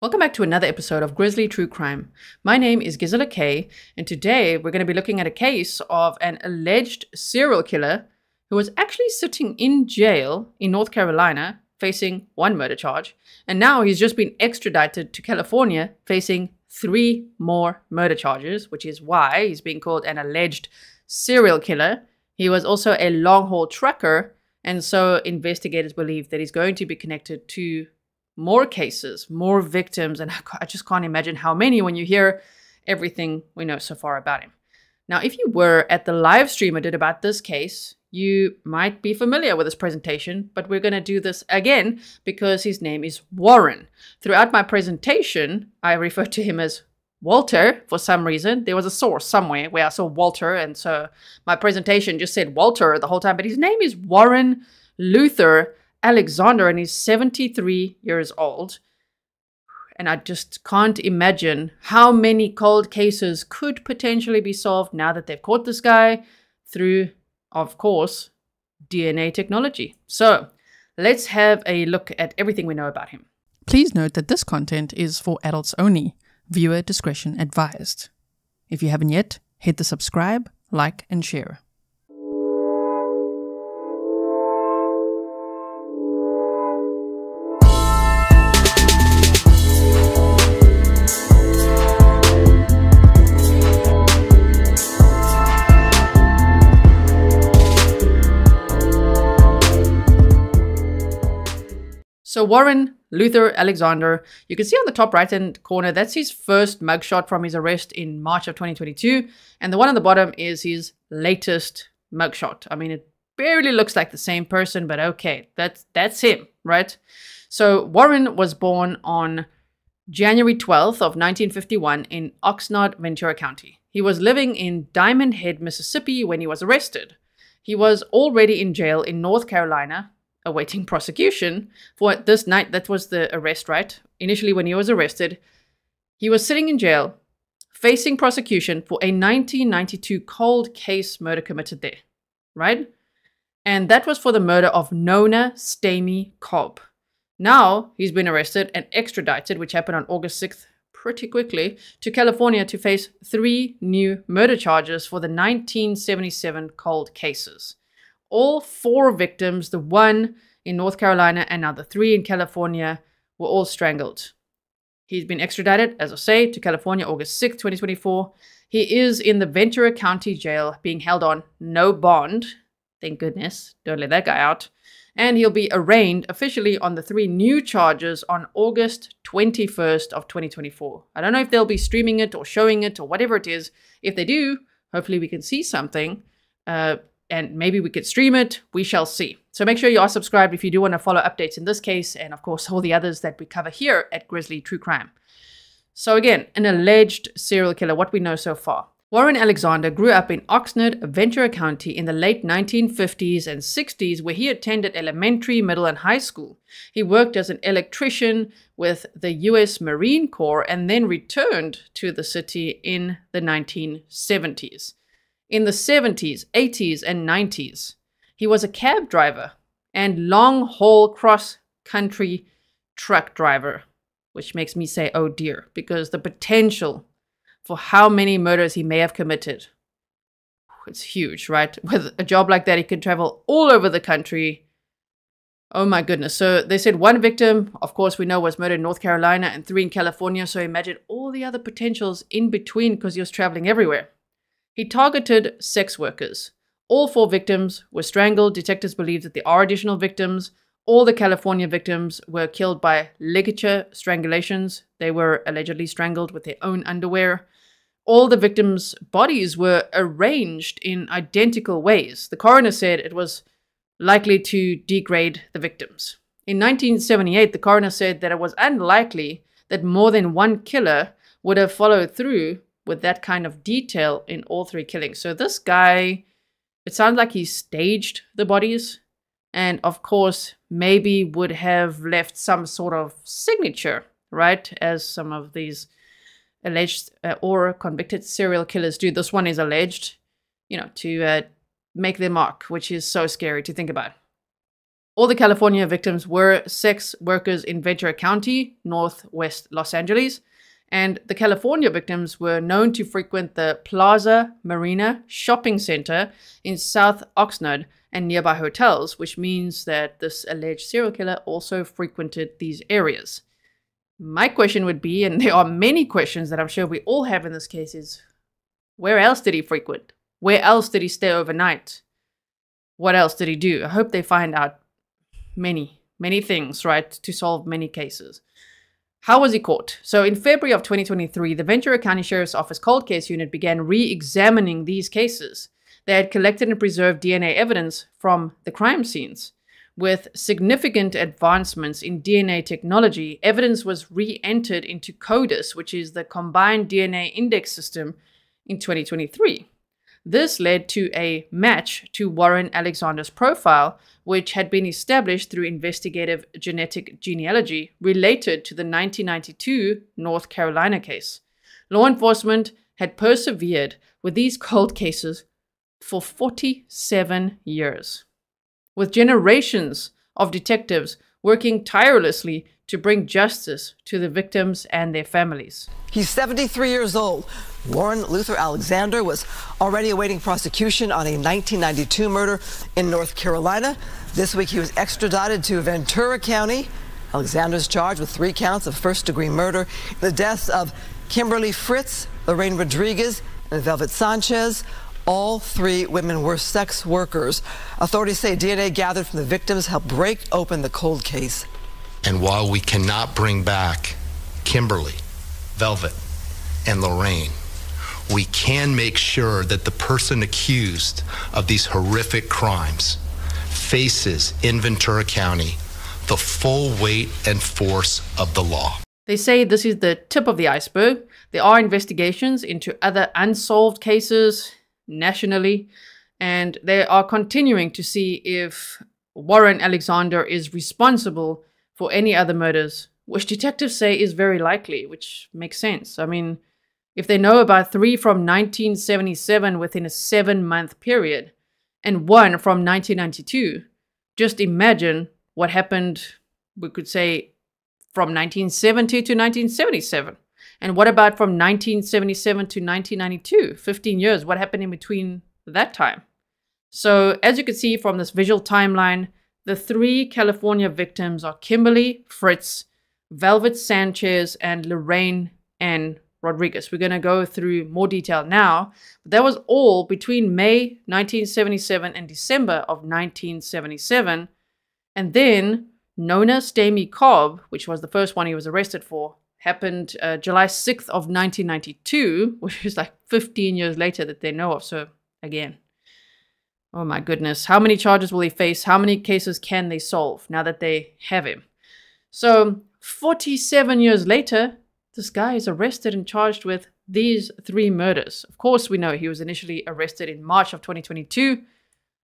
Welcome back to another episode of Grizzly True Crime. My name is Gisela K, and today we're going to be looking at a case of an alleged serial killer who was actually sitting in jail in North Carolina facing one murder charge, and now he's just been extradited to California facing 3 more murder charges, which is why he's being called an alleged serial killer. He was also a long-haul trucker, and so investigators believe that he's going to be connected to more cases, more victims, and I just can't imagine how many when you hear everything we know so far about him. Now, if you were at the live stream I did about this case, you might be familiar with this presentation, but we're going to do this again because his name is Warren. Throughout my presentation, I referred to him as Walter for some reason. There was a source somewhere where I saw Walter, and so my presentation just said Walter the whole time, but his name is Warren Luther Alexander, and he's 73 years old. And I just can't imagine how many cold cases could potentially be solved now that they've caught this guy through, of course, DNA technology. So let's have a look at everything we know about him. Please note that this content is for adults only. Viewer discretion advised. If you haven't yet, hit the subscribe, like, and share. So Warren Luther Alexander, you can see on the top right-hand corner, that's his first mugshot from his arrest in March of 2022. And the one on the bottom is his latest mugshot. I mean, it barely looks like the same person, but okay, that's him, right? So Warren was born on January 12th of 1951 in Oxnard, Ventura County. He was living in Diamond Head, Mississippi when he was arrested. He was already in jail in North Carolina, awaiting prosecution for this night. That was the arrest, right? Initially, when he was arrested, he was sitting in jail, facing prosecution for a 1992 cold case murder committed there, right? And that was for the murder of Nona Stamey Cobb. Now, he's been arrested and extradited, which happened on August 6th, pretty quickly, to California to face 3 new murder charges for the 1977 cold cases. All 4 victims, the one in North Carolina and now the 3 in California, were all strangled. He's been extradited, as I say, to California August 6, 2024. He is in the Ventura County Jail being held on no bond. Thank goodness. Don't let that guy out. And he'll be arraigned officially on the 3 new charges on August 21st of 2024. I don't know if they'll be streaming it or showing it or whatever it is. If they do, hopefully we can see something. And maybe we could stream it. We shall see. So make sure you are subscribed if you do want to follow updates in this case and, of course, all the others that we cover here at Grizzly True Crime. So again, an alleged serial killer, what we know so far. Warren Alexander grew up in Oxnard, Ventura County in the late 1950s and 60s, where he attended elementary, middle, and high school. He worked as an electrician with the U.S. Marine Corps and then returned to the city in the 1970s. In the 70s, 80s, and 90s, he was a cab driver and long-haul cross-country truck driver, which makes me say, oh dear, because the potential for how many murders he may have committed, it's huge, right? With a job like that, he could travel all over the country. Oh my goodness. So they said 1 victim, of course, we know was murdered in North Carolina and 3 in California. So imagine all the other potentials in between because he was traveling everywhere. He targeted sex workers. All 4 victims were strangled. Detectives believe that there are additional victims. All the California victims were killed by ligature strangulations. They were allegedly strangled with their own underwear. All the victims' bodies were arranged in identical ways. The coroner said it was likely to degrade the victims. In 1978, the coroner said that it was unlikely that more than one killer would have followed through with that kind of detail in all 3 killings. So this guy, it sounds like he staged the bodies and, of course, maybe would have left some sort of signature, right? As some of these alleged or convicted serial killers do. This one is alleged, you know, to make their mark, which is so scary to think about. All the California victims were sex workers in Ventura County, northwest Los Angeles, and the California victims were known to frequent the Plaza Marina shopping center in South Oxnard and nearby hotels, which means that this alleged serial killer also frequented these areas. My question would be, and there are many questions that I'm sure we all have in this case, is where else did he frequent? Where else did he stay overnight? What else did he do? I hope they find out many things, right, to solve many cases. How was he caught? So in February of 2023, the Ventura County Sheriff's Office Cold Case Unit began re-examining these cases. They had collected and preserved DNA evidence from the crime scenes. With significant advancements in DNA technology, evidence was re-entered into CODIS, which is the Combined DNA Index System, in 2023. This led to a match to Warren Alexander's profile, which had been established through investigative genetic genealogy related to the 1992 North Carolina case. Law enforcement had persevered with these cold cases for 47 years, with generations of detectives working tirelessly to bring justice to the victims and their families. He's 73 years old. Warren Luther Alexander was already awaiting prosecution on a 1992 murder in North Carolina. This week he was extradited to Ventura County. Alexander's charged with 3 counts of first-degree murder in the deaths of Kimberly Fritz, Lorraine Rodriguez, and Velvet Sanchez. All 3 women were sex workers. Authorities say DNA gathered from the victims helped break open the cold case. And while we cannot bring back Kimberly, Velvet, and Lorraine, we can make sure that the person accused of these horrific crimes faces in Ventura County the full weight and force of the law. They say this is the tip of the iceberg. There are investigations into other unsolved cases nationally, and they are continuing to see if Warren Alexander is responsible for any other murders, which detectives say is very likely, which makes sense. I mean, if they know about 3 from 1977 within a 7-month period and 1 from 1992, just imagine what happened, we could say, from 1970 to 1977. And what about from 1977 to 1992? 15 years. What happened in between that time? So as you can see from this visual timeline, the 3 California victims are Kimberly Fritz, Velvet Sanchez, and Lorraine N. Rodriguez. We're going to go through more detail now. But that was all between May 1977 and December of 1977. And then Nona Stamey Cobb, which was the first one he was arrested for, happened July 6th of 1992, which is like 15 years later that they know of. So again, oh my goodness, how many charges will he face? How many cases can they solve now that they have him? So 47 years later, this guy is arrested and charged with these 3 murders. Of course, we know he was initially arrested in March of 2022,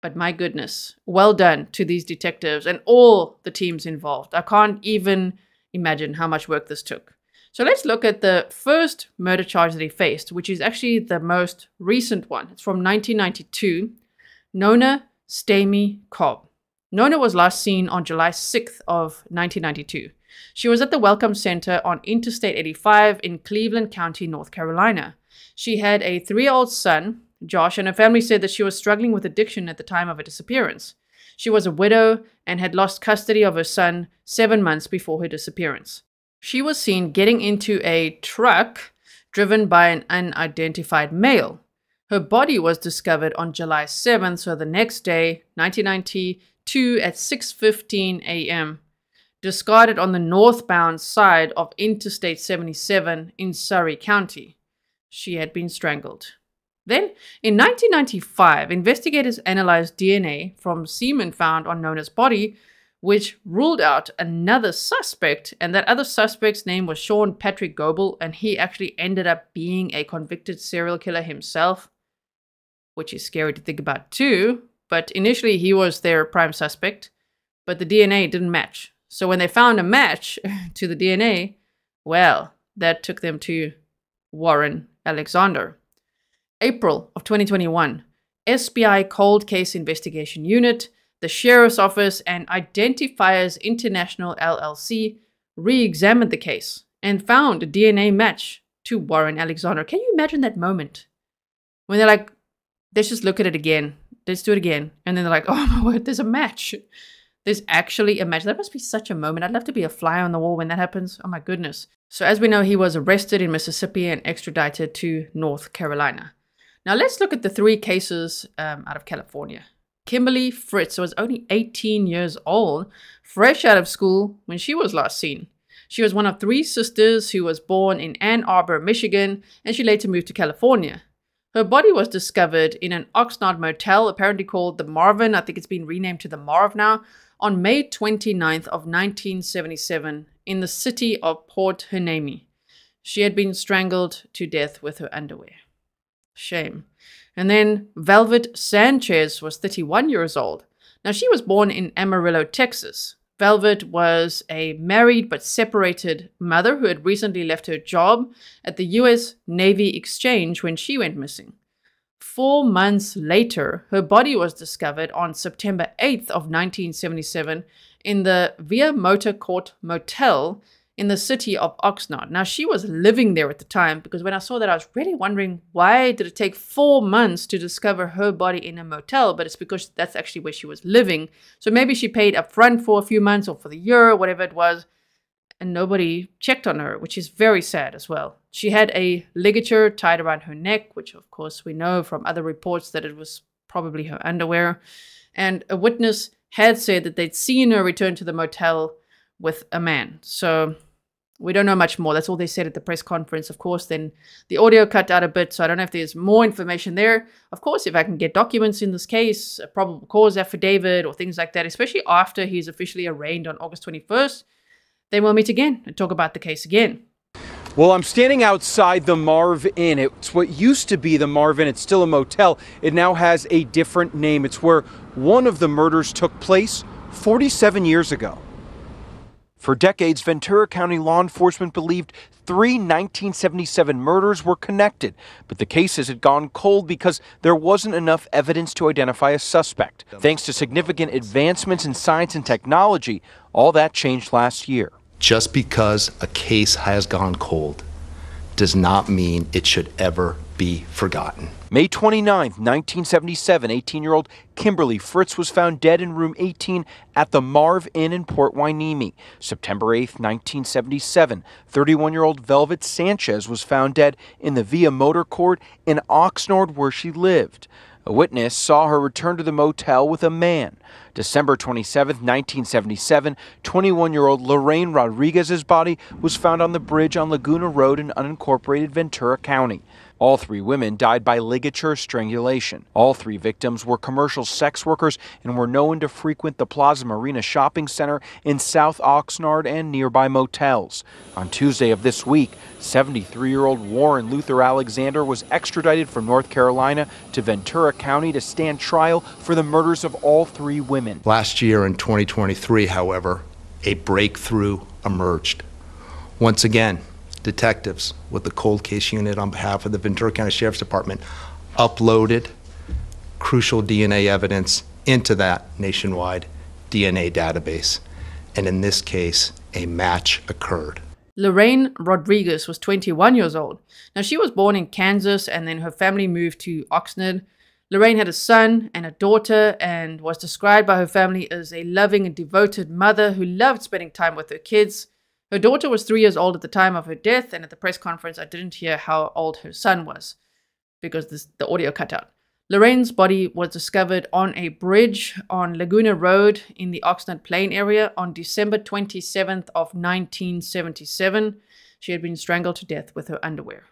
but my goodness, well done to these detectives and all the teams involved. I can't even imagine how much work this took. So let's look at the first murder charge that he faced, which is actually the most recent one. It's from 1992. Nona Stamey Cobb. Nona was last seen on July 6th of 1992. She was at the Welcome Center on Interstate 85 in Cleveland County, North Carolina. She had a 3-year-old son, Josh, and her family said that she was struggling with addiction at the time of her disappearance. She was a widow and had lost custody of her son 7 months before her disappearance. She was seen getting into a truck driven by an unidentified male. Her body was discovered on July 7th, so the next day, 1992, at 6:15 a.m., discarded on the northbound side of Interstate 77 in Surrey County. She had been strangled. Then, in 1995, investigators analyzed DNA from semen found on Nona's body, which ruled out another suspect, and that other suspect's name was Sean Patrick Goebel, and he actually ended up being a convicted serial killer himself, which is scary to think about too. But initially he was their prime suspect, but the DNA didn't match. So when they found a match to the DNA, well, that took them to Warren Alexander. April of 2021, SBI Cold Case Investigation Unit The Sheriff's Office and Identifiers International LLC re-examined the case and found a DNA match to Warren Alexander. Can you imagine that moment? When they're like, let's just look at it again. Let's do it again. And then they're like, oh my word, there's a match. There's actually a match. That must be such a moment. I'd love to be a fly on the wall when that happens. Oh my goodness. So as we know, he was arrested in Mississippi and extradited to North Carolina. Now let's look at the 3 cases out of California. Kimberly Fritz was only 18 years old, fresh out of school when she was last seen. She was one of 3 sisters who was born in Ann Arbor, Michigan, and she later moved to California. Her body was discovered in an Oxnard motel, apparently called the Marvin. I think it's been renamed to the Marv now, on May 29th of 1977 in the city of Port Hueneme. She had been strangled to death with her underwear. Shame. And then Velvet Sanchez was 31 years old. Now she was born in Amarillo, Texas. Velvet was a married but separated mother who had recently left her job at the U.S. Navy Exchange when she went missing. 4 months later, her body was discovered on September 8th of 1977 in the Via Motor Court Motel in the city of Oxnard. Now, she was living there at the time, because when I saw that, I was really wondering, why did it take 4 months to discover her body in a motel? But it's because that's actually where she was living. So maybe she paid up front for a few months or for the year, or whatever it was, and nobody checked on her, which is very sad as well. She had a ligature tied around her neck, which of course we know from other reports that it was probably her underwear. And a witness had said that they'd seen her return to the motel with a man. So we don't know much more. That's all they said at the press conference. Of course, then the audio cut out a bit, so I don't know if there's more information there. Of course, if I can get documents in this case, a probable cause affidavit or things like that, especially after he's officially arraigned on August 21st, then we'll meet again and talk about the case again. Well, I'm standing outside the Marv Inn. It's what used to be the Marv Inn. It's still a motel. It now has a different name. It's where one of the murders took place 47 years ago. For decades, Ventura County law enforcement believed 3 1977 murders were connected, but the cases had gone cold because there wasn't enough evidence to identify a suspect. Thanks to significant advancements in science and technology, all that changed last year. Just because a case has gone cold does not mean it should ever be forgotten. May 29, 1977, 18-year-old Kimberly Fritz was found dead in room 18 at the Marv Inn in Port Hueneme. September 8, 1977, 31-year-old Velvet Sanchez was found dead in the Via Motor Court in Oxnard, where she lived. A witness saw her return to the motel with a man. December 27, 1977, 21-year-old Lorraine Rodriguez's body was found on the bridge on Laguna Road in unincorporated Ventura County. All 3 women died by ligature strangulation. All 3 victims were commercial sex workers and were known to frequent the Plaza Marina shopping center in South Oxnard and nearby motels. On Tuesday of this week, 73-year-old Warren Luther Alexander was extradited from North Carolina to Ventura County to stand trial for the murders of all 3 women. Last year in 2023, however, a breakthrough emerged. Once again, detectives with the cold case unit on behalf of the Ventura County Sheriff's Department uploaded crucial DNA evidence into that nationwide DNA database. And in this case, a match occurred. Lorraine Rodriguez was 21 years old. Now, she was born in Kansas, and then her family moved to Oxnard. Lorraine had a son and a daughter and was described by her family as a loving and devoted mother who loved spending time with her kids. Her daughter was 3 years old at the time of her death, and at the press conference, I didn't hear how old her son was because the audio cut out. Lorraine's body was discovered on a bridge on Laguna Road in the Oxnard Plain area on December 27th of 1977. She had been strangled to death with her underwear.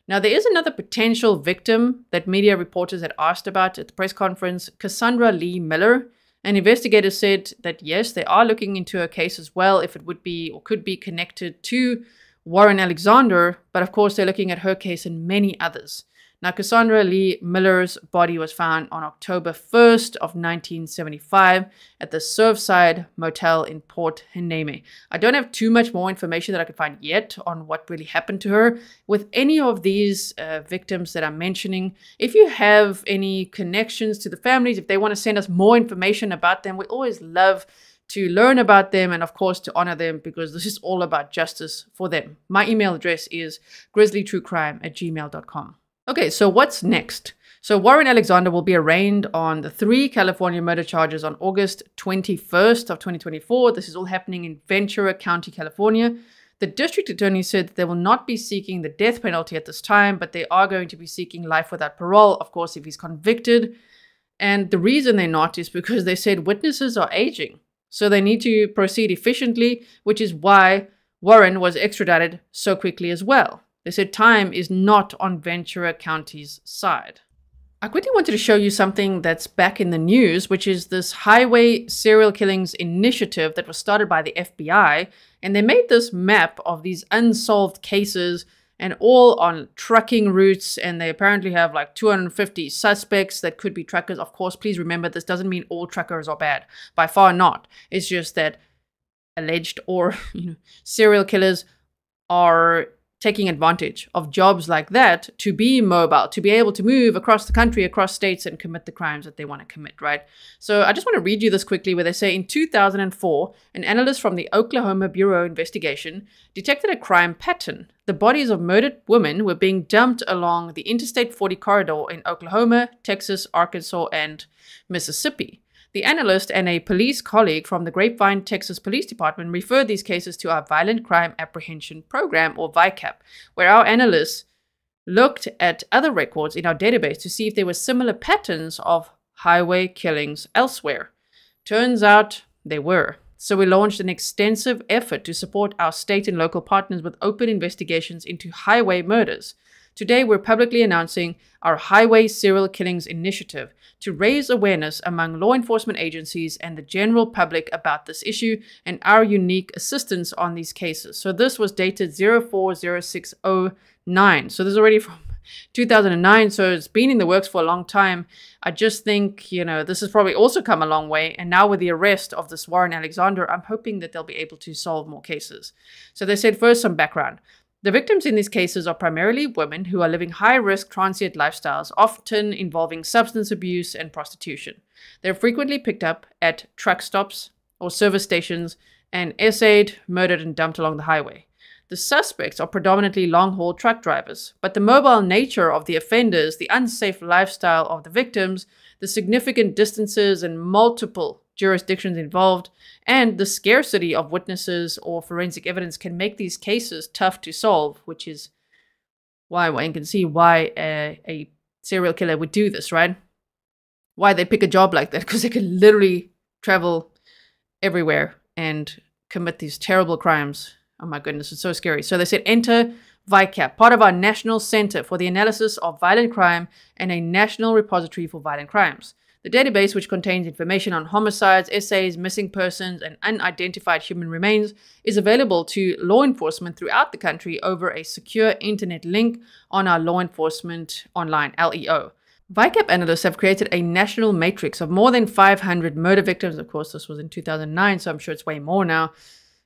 Now, there is another potential victim that media reporters had asked about at the press conference, Cassandra Lee Miller. An investigator said that yes, they are looking into her case as well, if it would be or could be connected to Warren Alexander, but of course they're looking at her case and many others. Now, Cassandra Lee Miller's body was found on October 1st of 1975 at the Surfside Motel in Port Hueneme. I don't have too much more information that I could find yet on what really happened to her. With any of these victims that I'm mentioning, if you have any connections to the families, if they want to send us more information about them, we always love to learn about them and, of course, to honor them, because this is all about justice for them. My email address is grizzlytruecrime@gmail.com. Okay, so what's next? So Warren Alexander will be arraigned on the 3 California murder charges on August 21st of 2024. This is all happening in Ventura County, California. The district attorney said that they will not be seeking the death penalty at this time, but they are going to be seeking life without parole, of course, if he's convicted. And the reason they're not is because they said witnesses are aging. So they need to proceed efficiently, which is why Warren was extradited so quickly as well. They said time is not on Ventura County's side. I quickly wanted to show you something that's back in the news, which is this highway serial killings initiative that was started by the FBI. And they made this map of these unsolved cases and all on trucking routes. And they apparently have like 250 suspects that could be truckers. Of course, please remember, this doesn't mean all truckers are bad. By far not. It's just that alleged or serial killers are taking advantage of jobs like that to be mobile, to be able to move across the country, across states, and commit the crimes that they want to commit, right? So I just want to read you this quickly, where they say in 2004, an analyst from the Oklahoma Bureau Investigation detected a crime pattern. The bodies of murdered women were being dumped along the Interstate 40 corridor in Oklahoma, Texas, Arkansas, and Mississippi. The analyst and a police colleague from the Grapevine, Texas Police Department referred these cases to our Violent Crime Apprehension Program, or VICAP, where our analysts looked at other records in our database to see if there were similar patterns of highway killings elsewhere. Turns out there were. So we launched an extensive effort to support our state and local partners with open investigations into highway murders. Today, we're publicly announcing our Highway Serial Killings Initiative to raise awareness among law enforcement agencies and the general public about this issue and our unique assistance on these cases. So this was dated 04/06/09. So this is already from 2009. So it's been in the works for a long time. I just think, this has probably also come a long way. And now with the arrest of this Warren Alexander, I'm hoping that they'll be able to solve more cases. So they said first some background. The victims in these cases are primarily women who are living high-risk transient lifestyles, often involving substance abuse and prostitution. They're frequently picked up at truck stops or service stations and essayed, murdered, and dumped along the highway. The suspects are predominantly long-haul truck drivers, but the mobile nature of the offenders, the unsafe lifestyle of the victims, the significant distances and multiple jurisdictions involved, and the scarcity of witnesses or forensic evidence can make these cases tough to solve, which is why one can see why a serial killer would do this, right? Why they pick a job like that, because they could literally travel everywhere and commit these terrible crimes. Oh my goodness, it's so scary. So they said enter VICAP, part of our National Center for the Analysis of Violent Crime and a National Repository for Violent Crimes. The database, which contains information on homicides, essays, missing persons, and unidentified human remains, is available to law enforcement throughout the country over a secure internet link on our Law Enforcement Online, LEO. VICAP analysts have created a national matrix of more than 500 murder victims. Of course, this was in 2009, so I'm sure it's way more now,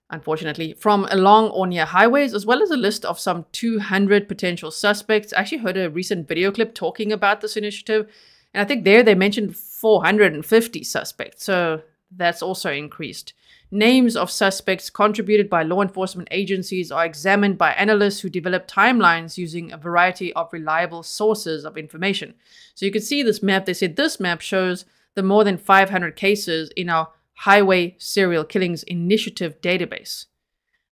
unfortunately, from along or near highways, as well as a list of some 200 potential suspects. I actually heard a recent video clip talking about this initiative, and I think they mentioned 450 suspects, so that's also increased. Names of suspects contributed by law enforcement agencies are examined by analysts who develop timelines using a variety of reliable sources of information. So you can see this map. They said this map shows the more than 500 cases in our Highway Serial Killings Initiative database.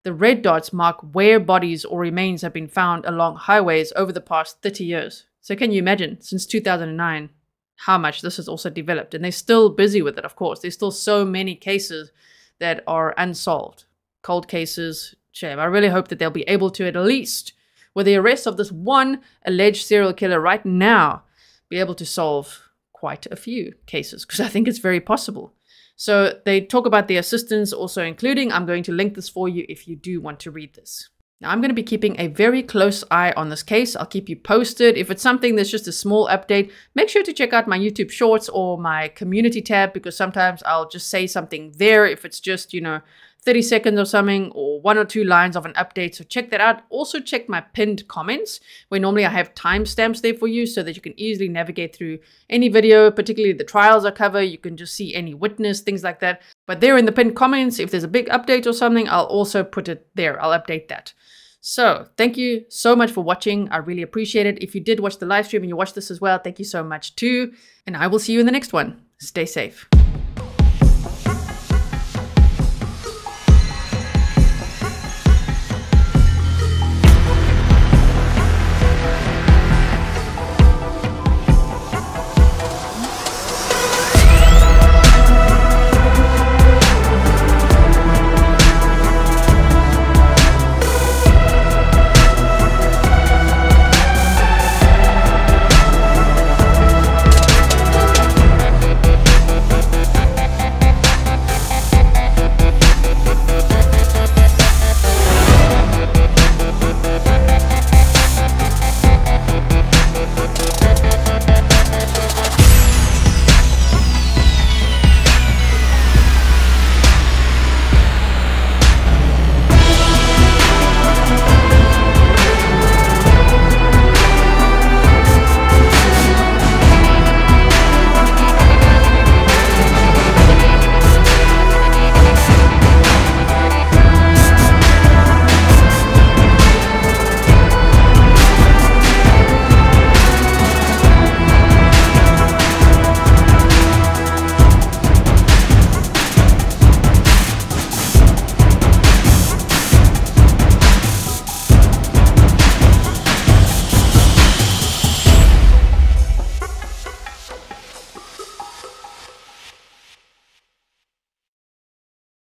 The red dots mark where bodies or remains have been found along highways over the past 30 years. So can you imagine, since 2009, how much this has also developed? And they're still busy with it, of course. There's still so many cases that are unsolved. Cold cases, shame. I really hope that they'll be able to, at least with the arrest of this one alleged serial killer right now, be able to solve quite a few cases, because I think it's very possible. So they talk about the assistance also including, I'm going to link this for you if you do want to read this. Now, I'm going to be keeping a very close eye on this case. I'll keep you posted. If it's something that's just a small update, make sure to check out my YouTube Shorts or my community tab, because sometimes I'll just say something there if it's just, 30 seconds or something, or 1 or 2 lines of an update. So check that out. Also check my pinned comments, where normally I have timestamps there for you so that you can easily navigate through any video, particularly the trials I cover. You can just see any witness, things like that. But there in the pinned comments, if there's a big update or something, I'll also put it there. I'll update that. So thank you so much for watching. I really appreciate it. If you did watch the live stream and you watched this as well, thank you so much too. And I will see you in the next one. Stay safe.